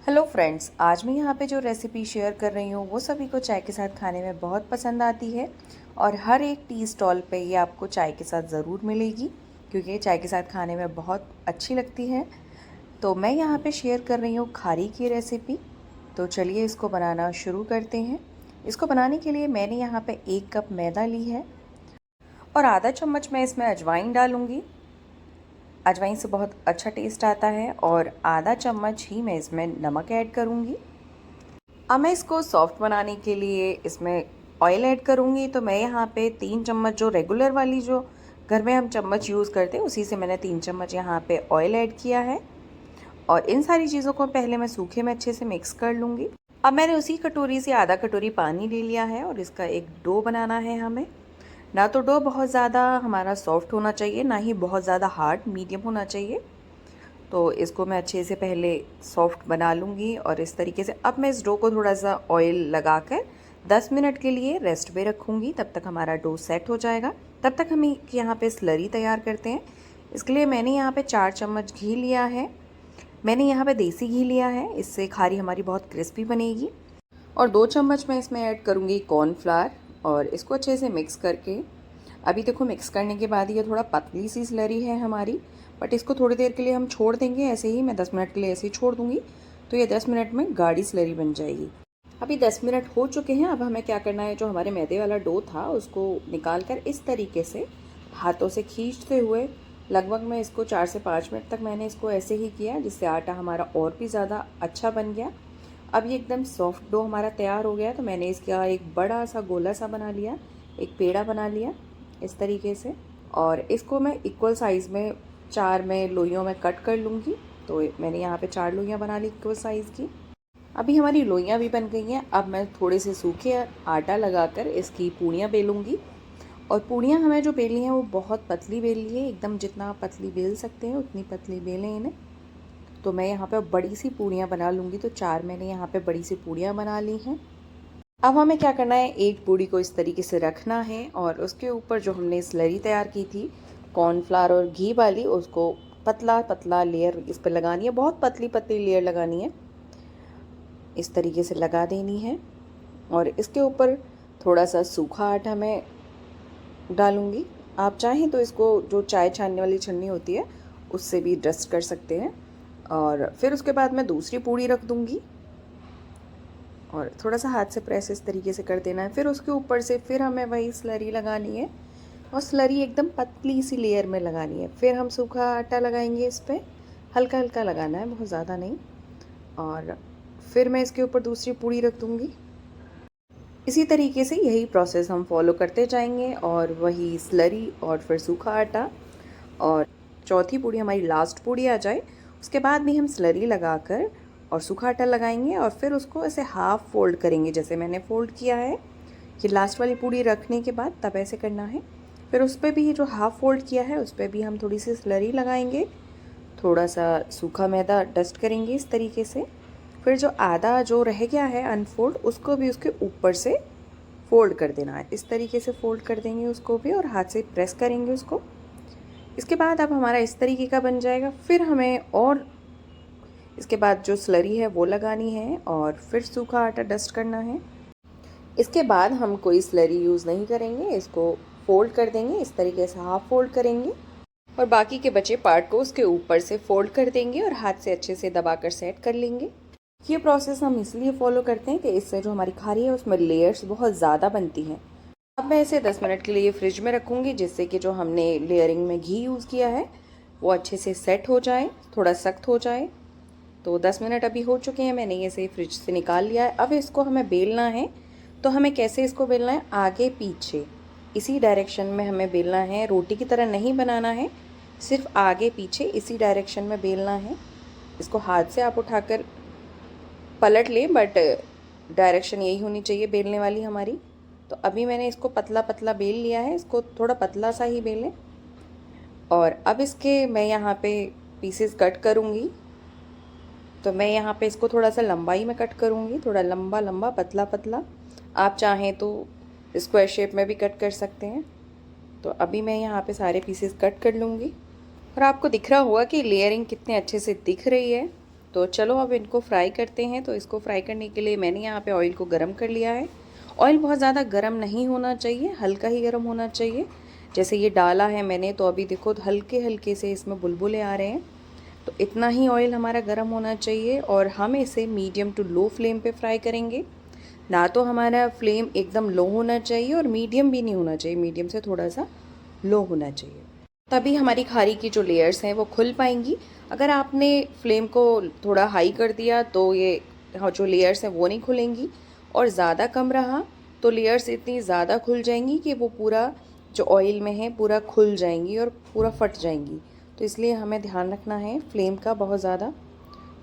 Hello friends, आज मैं यहाँ पे जो रेसिपी शेयर कर रही हूँ वो सभी को चाय के साथ खाने में बहुत पसंद आती है। और हर एक टी स्टॉल पे ये आपको चाय के साथ ज़रूर मिलेगी, क्योंकि ये चाय के साथ खाने में बहुत अच्छी लगती है। तो मैं यहाँ पे शेयर कर रही हूँ खारी की रेसिपी। तो चलिए इसको बनाना शुरू करते हैं। इसको बनाने के लिए मैंने यहाँ पे 1 कप मैदा ली है और आधा चम्मच मैं इसमें अजवाइन डालूँगी। अजवाइन से बहुत अच्छा टेस्ट आता है। और आधा चम्मच ही मैं इसमें नमक ऐड करूँगी। अब मैं इसको सॉफ्ट बनाने के लिए इसमें ऑयल ऐड करूँगी। तो मैं यहाँ पे 3 चम्मच, जो रेगुलर वाली जो घर में हम चम्मच यूज़ करते हैं, उसी से मैंने 3 चम्मच यहाँ पे ऑयल ऐड किया है। और इन सारी चीज़ों को पहले मैं सूखे में अच्छे से मिक्स कर लूँगी। अब मैंने उसी कटोरी से आधा कटोरी पानी ले लिया है और इसका एक डो बनाना है हमें। ना तो डो बहुत ज़्यादा हमारा सॉफ्ट होना चाहिए, ना ही बहुत ज़्यादा हार्ड, मीडियम होना चाहिए। तो इसको मैं अच्छे से पहले सॉफ्ट बना लूँगी। और इस तरीके से अब मैं इस डो को थोड़ा सा ऑयल लगाकर 10 मिनट के लिए रेस्ट पे रखूँगी। तब तक हमारा डो सेट हो जाएगा। तब तक हम यहाँ पे स्लरी तैयार करते हैं। इसके लिए मैंने यहाँ पे 4 चम्मच घी लिया है। मैंने यहाँ पे देसी घी लिया है, इससे खारी हमारी बहुत क्रिस्पी बनेगी। और 2 चम्मच मैं इसमें ऐड करूँगी कॉर्नफ्लावर और इसको अच्छे से मिक्स करके, अभी देखो मिक्स करने के बाद ये थोड़ा पतली सी स्लरी है हमारी, बट इसको थोड़ी देर के लिए हम छोड़ देंगे। ऐसे ही मैं 10 मिनट के लिए ऐसे ही छोड़ दूँगी, तो ये 10 मिनट में गाढ़ी स्लरी बन जाएगी। अभी 10 मिनट हो चुके हैं। अब हमें क्या करना है, जो हमारे मैदे वाला डो था उसको निकाल कर इस तरीके से हाथों से खींचते हुए, लगभग मैं इसको 4 से 5 मिनट तक मैंने इसको ऐसे ही किया, जिससे आटा हमारा और भी ज़्यादा अच्छा बन गया। अब ये एकदम सॉफ्ट डो हमारा तैयार हो गया। तो मैंने इसका एक बड़ा सा गोला सा बना लिया, एक पेड़ा बना लिया इस तरीके से। और इसको मैं इक्वल साइज़ में 4 में लोइयों में कट कर लूँगी। तो मैंने यहाँ पे 4 लोइयाँ बना ली इक्वल साइज़ की। अभी हमारी लोइयाँ भी बन गई हैं। अब मैं थोड़े से सूखे आटा लगाकर इसकी पूड़ियाँ बेलूँगी। और पूड़ियाँ हमें जो बेलनी है वो बहुत पतली बेलनी है, एकदम जितना आप पतली बेल सकते हैं उतनी पतली बेलें इन्हें। तो मैं यहाँ पे बड़ी सी पूड़ियाँ बना लूँगी। तो 4 मैंने यहाँ पे बड़ी सी पूड़ियाँ बना ली हैं। अब हमें क्या करना है, एक पूड़ी को इस तरीके से रखना है और उसके ऊपर जो हमने स्लरी तैयार की थी कॉर्नफ्लावर और घी वाली, उसको पतला पतला लेयर इस पर लगानी है। बहुत पतली पतली लेयर लगानी है, इस तरीके से लगा देनी है। और इसके ऊपर थोड़ा सा सूखा आटा मैं डालूँगी। आप चाहें तो इसको जो चाय छानने वाली छन्नी होती है उससे भी डस्ट कर सकते हैं। और फिर उसके बाद मैं दूसरी पूड़ी रख दूँगी और थोड़ा सा हाथ से प्रेस इस तरीके से कर देना है। फिर उसके ऊपर से फिर हमें वही स्लरी लगानी है और स्लरी एकदम पतली सी लेयर में लगानी है। फिर हम सूखा आटा लगाएंगे, इस पर हल्का हल्का लगाना है, बहुत ज़्यादा नहीं। और फिर मैं इसके ऊपर दूसरी पूड़ी रख दूँगी। इसी तरीके से यही प्रोसेस हम फॉलो करते जाएंगे। और वही स्लरी और फिर सूखा आटा, और चौथी पूड़ी हमारी लास्ट पूड़ी आ जाए उसके बाद भी हम स्लरी लगाकर और सूखा आटा लगाएंगे। और फिर उसको ऐसे हाफ़ फोल्ड करेंगे, जैसे मैंने फ़ोल्ड किया है। ये लास्ट वाली पूड़ी रखने के बाद तब ऐसे करना है। फिर उस पर भी जो हाफ़ फोल्ड किया है उस पर भी हम थोड़ी सी स्लरी लगाएंगे, थोड़ा सा सूखा मैदा डस्ट करेंगे इस तरीके से। फिर जो आधा जो रह गया है अनफोल्ड, उसको भी उसके ऊपर से फ़ोल्ड कर देना है। इस तरीके से फ़ोल्ड कर देंगे उसको भी और हाथ से प्रेस करेंगे उसको। इसके बाद अब हमारा इस तरीके का बन जाएगा। फिर हमें और इसके बाद जो स्लरी है वो लगानी है और फिर सूखा आटा डस्ट करना है। इसके बाद हम कोई स्लरी यूज़ नहीं करेंगे, इसको फ़ोल्ड कर देंगे इस तरीके से, हाफ़ फोल्ड करेंगे और बाकी के बचे पार्ट को उसके ऊपर से फ़ोल्ड कर देंगे और हाथ से अच्छे से दबाकर सेट कर लेंगे। ये प्रोसेस हम इसलिए फॉलो करते हैं कि इससे जो हमारी खारी है उसमें लेयर्स बहुत ज़्यादा बनती हैं। अब मैं इसे 10 मिनट के लिए फ्रिज में रखूँगी, जिससे कि जो हमने लेयरिंग में घी यूज़ किया है वो अच्छे से सेट हो जाए, थोड़ा सख्त हो जाए। तो 10 मिनट अभी हो चुके हैं, मैंने इसे फ्रिज से निकाल लिया है। अब इसको हमें बेलना है। तो हमें कैसे इसको बेलना है, आगे पीछे इसी डायरेक्शन में हमें बेलना है। रोटी की तरह नहीं बनाना है, सिर्फ आगे पीछे इसी डायरेक्शन में बेलना है। इसको हाथ से आप उठाकर पलट लें, बट डायरेक्शन यही होनी चाहिए बेलने वाली हमारी। तो अभी मैंने इसको पतला पतला बेल लिया है, इसको थोड़ा पतला सा ही बेलें। और अब इसके मैं यहाँ पे पीसेस कट करूँगी। तो मैं यहाँ पे इसको थोड़ा सा लंबाई में कट करूँगी, थोड़ा लंबा लंबा पतला पतला। आप चाहें तो स्क्वायर शेप में भी कट कर सकते हैं। तो अभी मैं यहाँ पे सारे पीसेस कट कर लूँगी और आपको दिख रहा होगा कि लेयरिंग कितने अच्छे से दिख रही है। तो चलो अब इनको फ्राई करते हैं। तो इसको फ्राई करने के लिए मैंने यहाँ पे ऑयल को गर्म कर लिया है। ऑयल बहुत ज़्यादा गर्म नहीं होना चाहिए, हल्का ही गर्म होना चाहिए। जैसे ये डाला है मैंने, तो अभी देखो हल्के हल्के से इसमें बुलबुले आ रहे हैं। तो इतना ही ऑयल हमारा गर्म होना चाहिए और हम इसे मीडियम टू लो फ्लेम पे फ्राई करेंगे। ना तो हमारा फ्लेम एकदम लो होना चाहिए और मीडियम भी नहीं होना चाहिए, मीडियम से थोड़ा सा लो होना चाहिए। तभी हमारी खारी की जो लेयर्स हैं वो खुल पाएंगी। अगर आपने फ्लेम को थोड़ा हाई कर दिया तो ये जो लेयर्स हैं वो नहीं खुलेंगी, और ज़्यादा कम रहा तो लेयर्स इतनी ज़्यादा खुल जाएंगी कि वो पूरा जो ऑयल में है पूरा खुल जाएंगी और पूरा फट जाएंगी। तो इसलिए हमें ध्यान रखना है फ्लेम का बहुत ज़्यादा।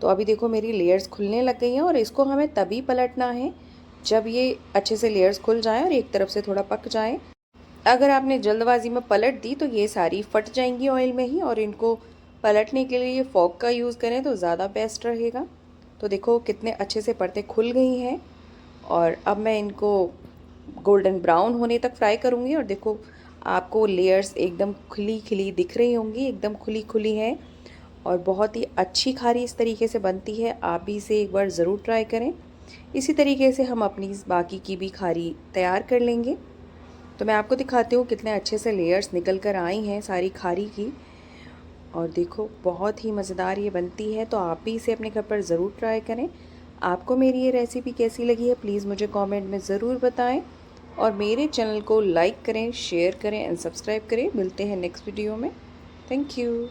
तो अभी देखो मेरी लेयर्स खुलने लग गई हैं, और इसको हमें तभी पलटना है जब ये अच्छे से लेयर्स खुल जाएं और एक तरफ से थोड़ा पक जाएं। अगर आपने जल्दबाजी में पलट दी तो ये सारी फट जाएंगी ऑयल में ही, और इनको पलटने के लिए फॉक का यूज़ करें तो ज़्यादा बेस्ट रहेगा। तो देखो कितने अच्छे से परतें खुल गई हैं, और अब मैं इनको गोल्डन ब्राउन होने तक फ्राई करूँगी। और देखो आपको लेयर्स एकदम खुली खुली दिख रही होंगी, एकदम खुली खुली है और बहुत ही अच्छी खारी इस तरीके से बनती है। आप भी इसे एक बार ज़रूर ट्राई करें। इसी तरीके से हम अपनी बाकी की भी खारी तैयार कर लेंगे। तो मैं आपको दिखाती हूँ कितने अच्छे से लेयर्स निकल कर आई हैं सारी खारी की। और देखो बहुत ही मज़ेदार ये बनती है। तो आप भी इसे अपने घर पर ज़रूर ट्राई करें। आपको मेरी ये रेसिपी कैसी लगी है प्लीज़ मुझे कमेंट में ज़रूर बताएं, और मेरे चैनल को लाइक करें, शेयर करें एंड सब्सक्राइब करें। मिलते हैं नेक्स्ट वीडियो में। Thank you.